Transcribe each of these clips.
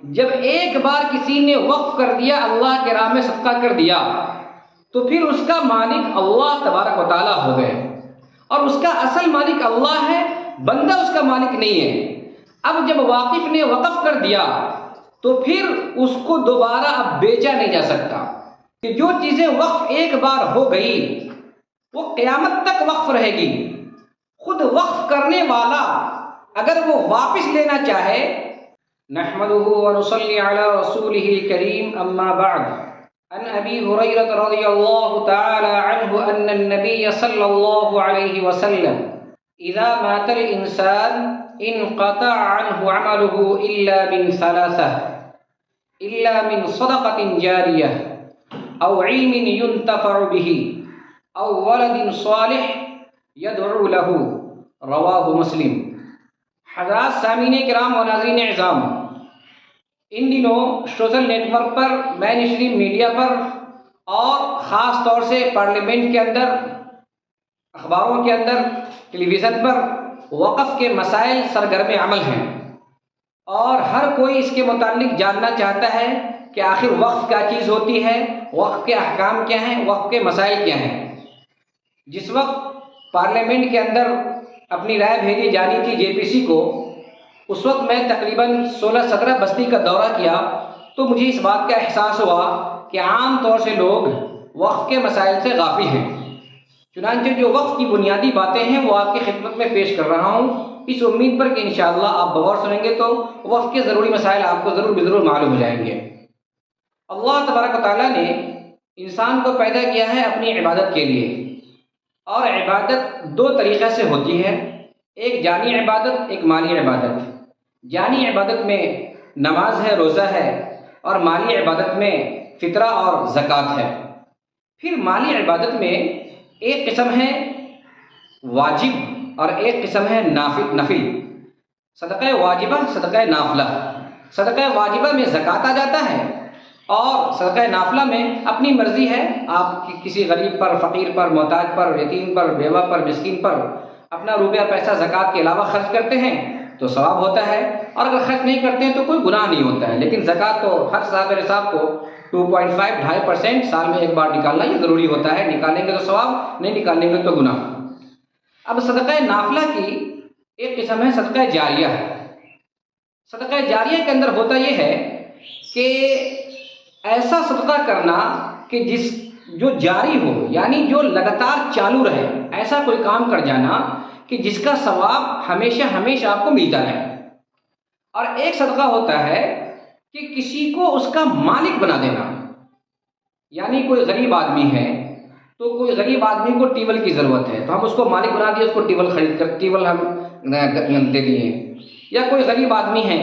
جب ایک بار کسی نے وقف کر دیا، اللہ کے راہ میں صدقہ کر دیا، تو پھر اس کا مالک اللہ تبارک و تعالیٰ ہو گئے، اور اس کا اصل مالک اللہ ہے، بندہ اس کا مالک نہیں ہے۔ اب جب واقف نے وقف کر دیا تو پھر اس کو دوبارہ اب بیچا نہیں جا سکتا، کہ جو چیزیں وقف ایک بار ہو گئی وہ قیامت تک وقف رہے گی۔ خود وقف کرنے والا اگر وہ واپس لینا چاہے، نحمده ونصلي على رسوله الكريم، اما بعد، عن ابي هريره رضي الله تعالى عنه ان النبي صلى الله عليه وسلم اذا مات الانسان انقطع عنه عمله الا من ثلاثه، الا من صدقه جاريه او علم ينتفع به او ولد صالح يدعو له، رواه مسلم۔ حضرات سامعین کرام و ناظرین اعظام، ان دنوں سوشل نیٹ ورک پر، مین اسٹریم میڈیا پر، اور خاص طور سے پارلیمنٹ کے اندر، اخباروں کے اندر، ٹیلی ویژن پر وقف کے مسائل سرگرم عمل ہیں، اور ہر کوئی اس کے متعلق جاننا چاہتا ہے کہ آخر وقف کیا چیز ہوتی ہے، وقف کے احکام کیا ہیں، وقف کے مسائل کیا ہیں۔ جس وقت پارلیمنٹ کے اندر اپنی رائے بھیجی جانی تھی جے پی سی کو، اس وقت میں تقریباً 16-17 بستی کا دورہ کیا، تو مجھے اس بات کا احساس ہوا کہ عام طور سے لوگ وقف کے مسائل سے غافل ہیں۔ چنانچہ جو وقف کی بنیادی باتیں ہیں وہ آپ کی خدمت میں پیش کر رہا ہوں، اس امید پر کہ انشاءاللہ آپ بغور سنیں گے تو وقف کے ضروری مسائل آپ کو ضرور بضرور معلوم ہو جائیں گے۔ اللہ تبارک و تعالیٰ نے انسان کو پیدا کیا ہے اپنی عبادت کے لیے، اور عبادت دو طریقے سے ہوتی ہے، ایک جانی عبادت، ایک مالی عبادت۔ جانی عبادت میں نماز ہے، روزہ ہے، اور مالی عبادت میں فطرہ اور زکوٰۃ ہے۔ پھر مالی عبادت میں ایک قسم ہے واجب اور ایک قسم ہے نفل، صدقہ واجبہ، صدقہ نافلہ۔ صدقہ واجبہ میں زکوٰۃ آ جاتا ہے، اور صدقہ نافلہ میں اپنی مرضی ہے، آپ کسی غریب پر، فقیر پر، محتاج پر، یتیم پر، بیوہ پر، مسکین پر اپنا روپیہ پیسہ زکوٰۃ کے علاوہ خرچ کرتے ہیں تو ثواب ہوتا ہے، اور اگر خرچ نہیں کرتے ہیں تو کوئی گناہ نہیں ہوتا ہے۔ لیکن زکوٰۃ تو ہر صاحب نصاب کو 2.5% سال میں ایک بار نکالنا یہ ضروری ہوتا ہے، نکالیں گے تو ثواب، نہیں نکالیں گے تو گناہ۔ اب صدقہ نافلہ کی ایک قسم ہے صدقہ جاریہ۔ صدقہ جاریہ کے اندر ہوتا یہ ہے کہ ایسا صدقہ کرنا کہ جو جاری ہو، یعنی جو لگاتار چالو رہے، ایسا کوئی کام کر جانا کہ جس کا ثواب ہمیشہ ہمیشہ آپ کو ملتا رہے۔ اور ایک صدقہ ہوتا ہے کہ کسی کو اس کا مالک بنا دینا، یعنی کوئی غریب آدمی ہے تو کوئی غریب آدمی کو ٹیول کی ضرورت ہے تو ہم اس کو مالک بنا دیے، اس کو ٹیول خرید کر ٹیول ہم دے دیے۔ یا کوئی غریب آدمی ہے،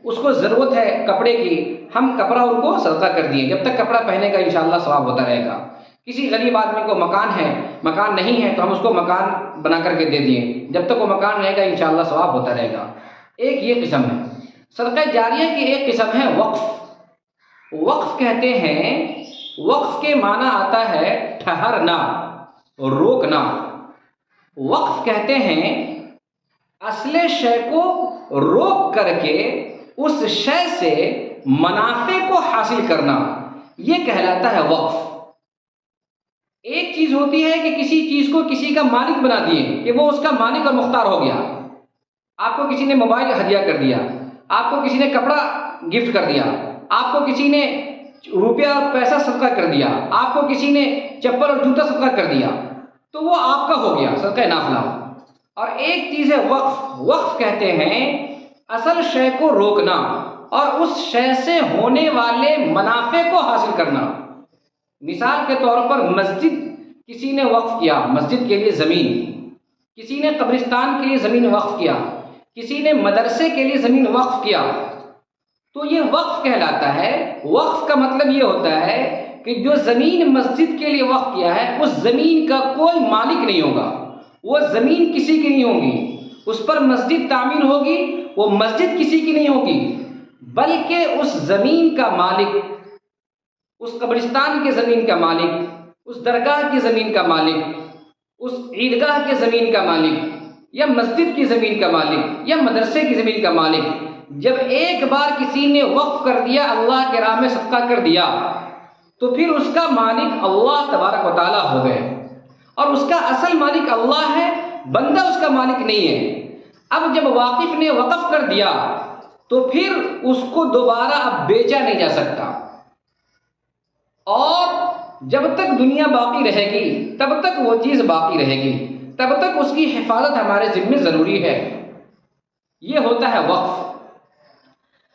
اس کو ضرورت ہے کپڑے کی، ہم کپڑا ان کو صدقہ کر دیے، جب تک کپڑا پہنے کا انشاءاللہ ثواب ہوتا رہے گا۔ کسی غریب آدمی کو مکان ہے، مکان نہیں ہے تو ہم اس کو مکان بنا کر کے دے دیے، جب تک وہ مکان رہے گا انشاءاللہ ثواب ہوتا رہے گا۔ ایک یہ قسم ہے۔ صدقہ جاریہ کی ایک قسم ہے وقف۔ وقف کہتے ہیں، وقف کے معنی آتا ہے ٹھہرنا، روکنا۔ وقف کہتے ہیں اصل شے کو روک کر کے اس شے سے منافع کو حاصل کرنا، یہ کہلاتا ہے وقف۔ ایک چیز ہوتی ہے کہ کسی چیز کو کسی کا مالک بنا دیے کہ وہ اس کا مالک اور مختار ہو گیا۔ آپ کو کسی نے موبائل ہدیہ کر دیا، آپ کو کسی نے کپڑا گفٹ کر دیا، آپ کو کسی نے روپیہ اور پیسہ صدقہ کر دیا، آپ کو کسی نے چپل اور جوتا صدقہ کر دیا، تو وہ آپ کا ہو گیا صدقہ نافلہ۔ اور ایک چیز ہے وقف۔ وقف کہتے ہیں اصل شے کو روکنا اور اس شے سے ہونے والے منافع کو حاصل کرنا۔ مثال کے طور پر مسجد کسی نے وقف کیا، مسجد کے لیے زمین، کسی نے قبرستان کے لیے زمین وقف کیا، کسی نے مدرسے کے لیے زمین وقف کیا، تو یہ وقف کہلاتا ہے۔ وقف کا مطلب یہ ہوتا ہے کہ جو زمین مسجد کے لیے وقف کیا ہے اس زمین کا کوئی مالک نہیں ہوگا، وہ زمین کسی کی نہیں ہوگی، اس پر مسجد تعمیر ہوگی، وہ مسجد کسی کی نہیں ہوگی، بلکہ اس زمین کا مالک، اس قبرستان کے زمین کا مالک، اس درگاہ کی زمین کا مالک، اس عیدگاہ کے زمین کا مالک، یا مسجد کی زمین کا مالک، یا مدرسے کی زمین کا مالک، جب ایک بار کسی نے وقف کر دیا، اللہ کے راہ میں صدقہ کر دیا، تو پھر اس کا مالک اللہ تبارک و تعالیٰ ہو گئے، اور اس کا اصل مالک اللہ ہے، بندہ اس کا مالک نہیں ہے۔ اب جب واقف نے وقف کر دیا تو پھر اس کو دوبارہ اب بیچا نہیں جا سکتا، اور جب تک دنیا باقی رہے گی تب تک وہ چیز باقی رہے گی، تب تک اس کی حفاظت ہمارے ذمہ ضروری ہے۔ یہ ہوتا ہے وقف۔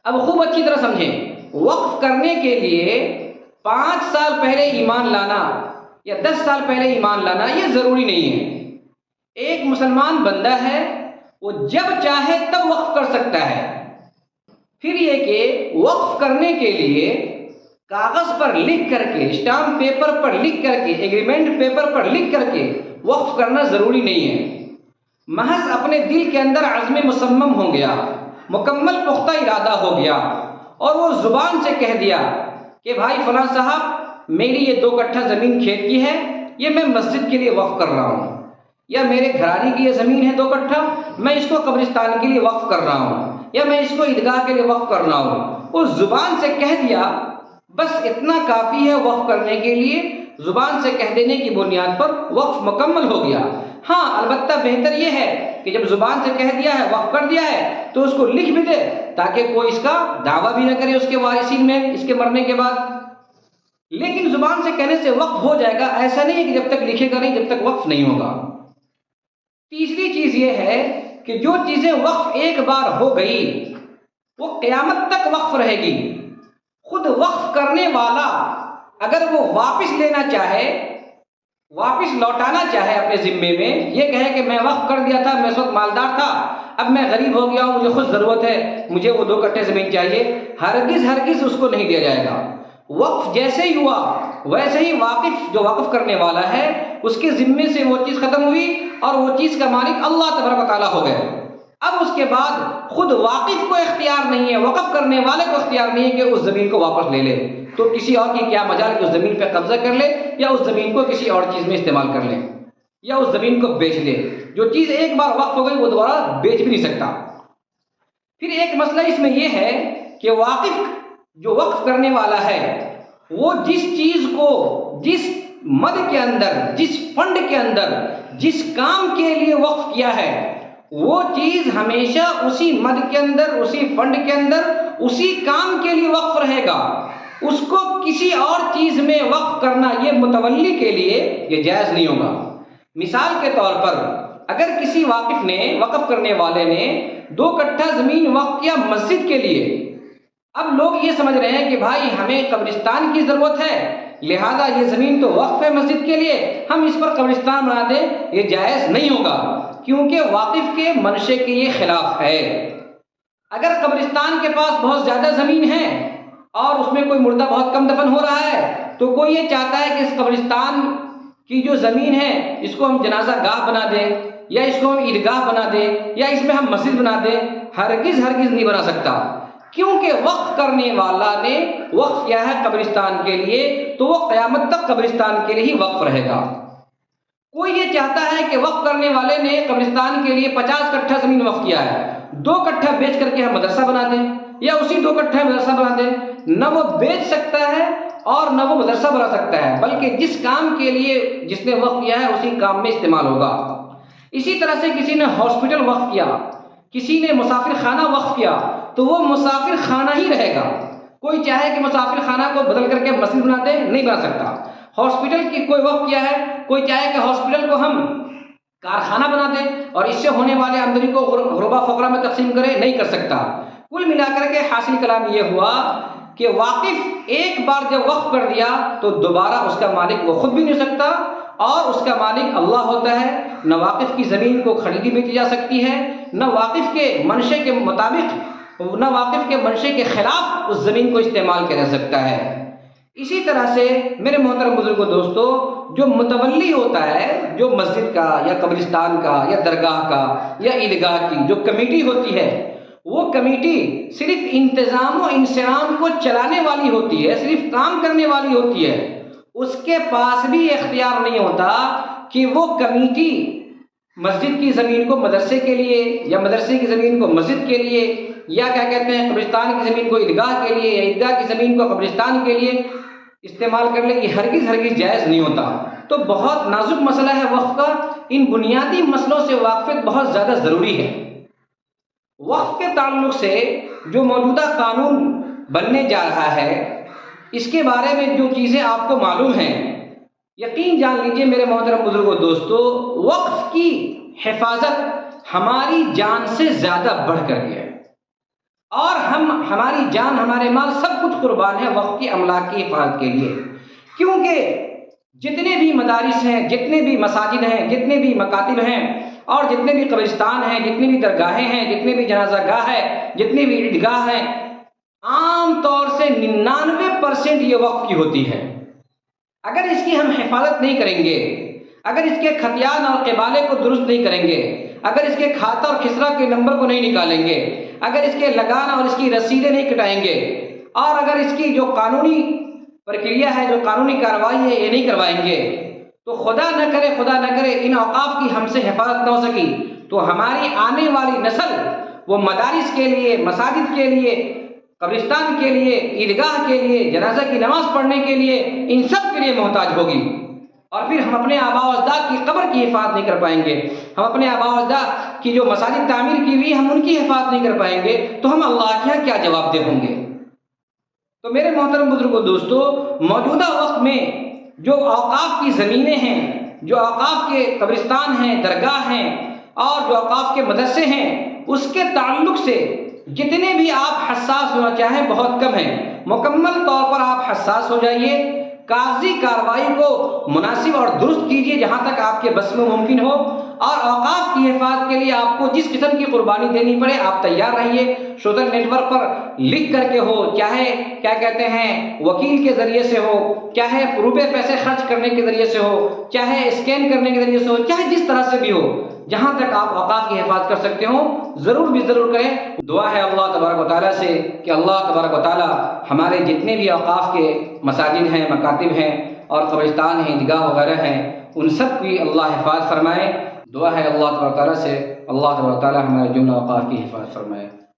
اب خوب اچھی طرح سمجھیں، وقف کرنے کے لیے 5 سال پہلے ایمان لانا یا 10 سال پہلے ایمان لانا یہ ضروری نہیں ہے۔ ایک مسلمان بندہ ہے، وہ جب چاہے تب وقف کر سکتا ہے۔ پھر یہ کہ وقف کرنے کے لیے کاغذ پر لکھ کر کے، اسٹامپ پیپر پر لکھ کر کے، ایگریمنٹ پیپر پر لکھ کر کے وقف کرنا ضروری نہیں ہے۔ محض اپنے دل کے اندر عزم مصمم ہو گیا، مکمل پختہ ارادہ ہو گیا، اور وہ زبان سے کہہ دیا کہ بھائی فلاں صاحب، میری یہ 2 کٹھا زمین کھیت کی ہے، یہ میں مسجد کے لیے وقف کر رہا ہوں، یا میرے گھرانے کی یہ زمین ہے 2 کٹھا، میں اس کو قبرستان کے لیے وقف کر رہا ہوں، یا میں اس کو عیدگاہ کے لیے وقف کر رہا ہوں۔ وہ زبان سے کہہ دیا، بس اتنا کافی ہے وقف کرنے کے لیے، زبان سے کہہ دینے کی بنیاد پر وقف مکمل ہو گیا۔ ہاں البتہ بہتر یہ ہے کہ جب زبان سے کہہ دیا ہے، وقف کر دیا ہے، تو اس کو لکھ بھی دے تاکہ کوئی اس کا دعویٰ بھی نہ کرے اس کے وارثین میں اس کے مرنے کے بعد۔ لیکن زبان سے کہنے سے وقف ہو جائے گا ایسا نہیں ہے کہ جب تک لکھے گا نہیں، جب تک وقف نہیں ہوگا۔ تیسری چیز یہ ہے کہ جو چیزیں وقف ایک بار ہو گئی وہ قیامت تک وقف رہے گی۔ خود وقف کرنے والا اگر وہ واپس لینا چاہے، واپس لوٹانا چاہے اپنے ذمے میں، یہ کہے کہ میں وقف کر دیا تھا، میں اس وقت مالدار تھا، اب میں غریب ہو گیا ہوں، مجھے خود ضرورت ہے، مجھے وہ 2 کٹھے زمین چاہیے، ہرگز اس کو نہیں دیا جائے گا۔ وقف جیسے ہی ہوا ویسے ہی واقف جو وقف کرنے والا ہے اس کے ذمے سے وہ چیز ختم ہوئی، اور وہ چیز کا مالک اللہ تبارک و تعالیٰ ہو گئے۔ اب اس کے بعد خود واقف کو اختیار نہیں ہے، وقف کرنے والے کو اختیار نہیں ہے کہ اس زمین کو واپس لے لے، تو کسی اور کی کیا مجال کہ اس زمین پہ قبضہ کر لے، یا اس زمین کو کسی اور چیز میں استعمال کر لے، یا اس زمین کو بیچ لے۔ جو چیز ایک بار وقف ہو گئی وہ دوبارہ بیچ بھی نہیں سکتا۔ پھر ایک مسئلہ اس میں یہ ہے کہ واقف جو وقف کرنے والا ہے وہ جس چیز کو، جس مد کے اندر، جس فنڈ کے اندر، جس کام کے لیے وقف کیا ہے، وہ چیز ہمیشہ اسی مد کے اندر، اسی فنڈ کے اندر، اسی کام کے لیے وقف رہے گا۔ اس کو کسی اور چیز میں وقف کرنا یہ متولی کے لیے یہ جائز نہیں ہوگا۔ مثال کے طور پر اگر کسی واقف نے، وقف کرنے والے نے 2 کٹھا زمین وقف کیا مسجد کے لیے، اب لوگ یہ سمجھ رہے ہیں کہ بھائی ہمیں قبرستان کی ضرورت ہے، لہذا یہ زمین تو وقف ہے مسجد کے لیے، ہم اس پر قبرستان بنا دیں، یہ جائز نہیں ہوگا، کیونکہ واقف کے منشے کے یہ خلاف ہے۔ اگر قبرستان کے پاس بہت زیادہ زمین ہے اور اس میں کوئی مردہ بہت کم دفن ہو رہا ہے، تو کوئی یہ چاہتا ہے کہ اس قبرستان کی جو زمین ہے اس کو ہم جنازہ گاہ بنا دیں، یا اس کو ہم عیدگاہ بنا دیں، یا اس میں ہم مسجد بنا دیں، ہرگز نہیں بنا سکتا، کیونکہ وقف کرنے والا نے وقف کیا ہے قبرستان کے لیے، تو وہ قیامت تک قبرستان کے لیے ہی وقف رہے گا۔ کوئی یہ چاہتا ہے کہ وقف کرنے والے نے قبرستان کے لیے 50 کٹھا زمین وقف کیا ہے، 2 کٹھا بیچ کر کے ہم مدرسہ بنا دیں، یا اسی 2 کٹھے مدرسہ بنا دیں، نہ وہ بیچ سکتا ہے اور نہ وہ مدرسہ بنا سکتا ہے، بلکہ جس کام کے لیے جس نے وقف کیا ہے اسی کام میں استعمال ہوگا۔ اسی طرح سے کسی نے ہاسپٹل وقف کیا، کسی نے مسافر خانہ وقف کیا، تو وہ مسافر خانہ ہی رہے گا۔ کوئی چاہے کہ مسافر خانہ کو بدل کر کے مسجد بنا دے، نہیں بنا سکتا۔ ہاسپٹل کی کوئی وقف کیا ہے، کوئی چاہے کہ ہاسپٹل کو ہم کارخانہ بنا دیں اور اس سے ہونے والے آمدنی کو غربا فقراء میں تقسیم کرے، نہیں کر سکتا۔ کل ملا کر کے حاصل کلام یہ ہوا کہ واقف ایک بار جب وقف کر دیا تو دوبارہ اس کا مالک وہ خود بھی نہیں سکتا، اور اس کا مالک اللہ ہوتا ہے۔ نہ واقف کی زمین کو خریدی بیچی جا سکتی ہے، نہ واقف کے منشے کے مطابق، نہ واقف کے منشے کے خلاف اس زمین کو استعمال کیا جا سکتا ہے۔ اسی طرح سے میرے محترم بزرگوں دوستو، جو متولی ہوتا ہے، جو مسجد کا یا قبرستان کا یا درگاہ کا یا عیدگاہ کی جو کمیٹی ہوتی ہے، وہ کمیٹی صرف انتظام و انصرام کو چلانے والی ہوتی ہے، صرف کام کرنے والی ہوتی ہے۔ اس کے پاس بھی اختیار نہیں ہوتا کہ وہ کمیٹی مسجد کی زمین کو مدرسے کے لیے یا مدرسے کی زمین کو مسجد کے لیے یا کیا کہتے ہیں قبرستان کی زمین کو عیدگاہ کے لیے یا عیدگاہ کی زمین کو قبرستان کے لیے استعمال کر لے، یہ ہرگز جائز نہیں ہوتا۔ تو بہت نازک مسئلہ ہے وقف کا، ان بنیادی مسئلوں سے واقفیت بہت زیادہ ضروری ہے۔ وقف کے تعلق سے جو موجودہ قانون بننے جا رہا ہے، اس کے بارے میں جو چیزیں آپ کو معلوم ہیں، یقین جان لیجئے میرے محترم بزرگوں دوستو، وقف کی حفاظت ہماری جان سے زیادہ بڑھ کر کے ہے، اور ہماری جان ہمارے مال سب کچھ قربان ہے وقف کی املاک کی حفاظت کے لیے، کیونکہ جتنے بھی مدارس ہیں، جتنے بھی مساجد ہیں، جتنے بھی مکاتب ہیں، اور جتنے بھی قبرستان ہیں، جتنی بھی درگاہیں ہیں، جتنے بھی جنازہ گاہ ہے، جتنی بھی عیدگاہ ہیں، عام طور سے 99% یہ وقف کی ہوتی ہے۔ اگر اس کی ہم حفاظت نہیں کریں گے، اگر اس کے خطیان اور قبالے کو درست نہیں کریں گے، اگر اس کے کھاتہ اور خسرہ کے نمبر کو نہیں نکالیں گے، اگر اس کے لگان اور اس کی رسیدیں نہیں کٹائیں گے، اور اگر اس کی جو قانونی پرکریا ہے، جو قانونی کارروائی ہے، یہ نہیں کروائیں گے، تو خدا نہ کرے ان اوقاف کی ہم سے حفاظت نہ ہو سکی تو ہماری آنے والی نسل وہ مدارس کے لیے، مساجد کے لیے، قبرستان کے لیے، عیدگاہ کے لیے، جنازہ کی نماز پڑھنے کے لیے، ان سب کے لیے محتاج ہوگی، اور پھر ہم اپنے آباء و اجداد کی قبر کی حفاظت نہیں کر پائیں گے، ہم اپنے آباء و اجداد کی جو مساجد تعمیر کی ہوئی ہم ان کی حفاظت نہیں کر پائیں گے، تو ہم اللہ کے یہاں کیا جواب دہ ہوں گے؟ تو میرے محترم بزرگوں دوستو، موجودہ وقت میں جو اوقاف کی زمینیں ہیں، جو اوقاف کے قبرستان ہیں، درگاہ ہیں، اور جو اوقاف کے مدرسے ہیں، اس کے تعلق سے جتنے بھی آپ حساس ہونا چاہیں بہت کم ہیں۔ مکمل طور پر آپ حساس ہو جائیے، کاغذی کارروائی کو مناسب اور درست کیجیے جہاں تک آپ کے بس میں ممکن ہو، اور اوقاف کی حفاظت کے لیے آپ کو جس قسم کی قربانی دینی پڑے آپ تیار رہیے۔ سوشل نیٹ ورک پر لکھ کر کے ہو، چاہے کیا کہتے ہیں وکیل کے ذریعے سے ہو، چاہے روپے پیسے خرچ کرنے کے ذریعے سے ہو، چاہے اسکین کرنے کے ذریعے سے ہو، چاہے جس طرح سے بھی ہو، جہاں تک آپ اوقاف کی حفاظت کر سکتے ہو ضرور کریں۔ دعا ہے اللہ تبارک و تعالیٰ سے کہ اللہ تبارک و تعالیٰ ہمارے جتنے بھی اوقاف کے مساجد ہیں، مکاتب ہیں، اور قبرستان ہیں، عیدگاہ وغیرہ ہیں، ان سب کی اللہ حفاظت فرمائے۔ دعا ہے اللہ تبارک و تعالیٰ سے اللہ تبارک و تعالیٰ ہمارے جملہ اوقاف کی حفاظت فرمائے۔